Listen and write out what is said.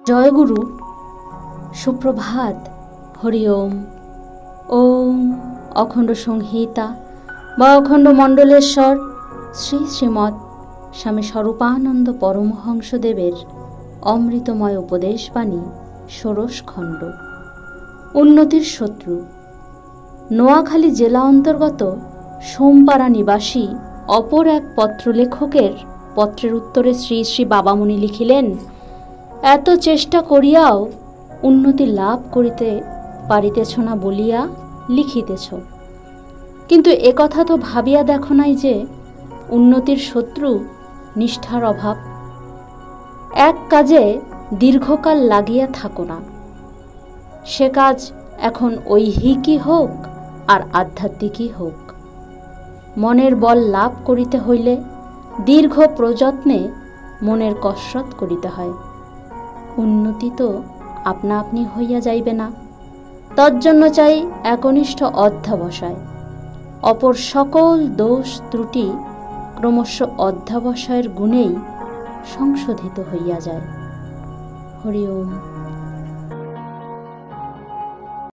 জয়গুরু, সুপ্রভাত। হরি ওম। ওম অখণ্ড সংহিতা বা অখণ্ড মণ্ডলেশ্বর শ্রী শ্রীমৎ স্বামী স্বরূপানন্দ পরমহংসদেবের অমৃতময় উপদেশবাণী ষোড়শ খণ্ড। উন্নতির শত্রু। নোয়াখালী জেলা অন্তর্গত সোমপাড়া নিবাসী অপর এক পত্রলেখকের পত্রের উত্তরে শ্রী শ্রী বাবামুনি লিখিলেন, এত চেষ্টা করিয়াও উন্নতি লাভ করিতে পারিতেছ না বলিয়া লিখিতেছ, কিন্তু একথা তো ভাবিয়া দেখো নাই যে উন্নতির শত্রু নিষ্ঠার অভাব। এক কাজে দীর্ঘকাল লাগিয়া থাকো না, সে কাজ এখন ঐহিকই হোক আর আধ্যাত্মিকই হোক। মনের বল লাভ করিতে হইলে দীর্ঘ প্রযত্নে মনের কসরত করিতে হয়। উন্নতি তো আপনা আপনি হইয়া যাইবে না, তজ্জন্য চাই একনিষ্ঠ অধ্যবসায়। অপর সকল দোষ ত্রুটি ক্রমশ অধ্যবসায়ের গুণেই সংশোধিত হইয়া যায়। হরি ওম।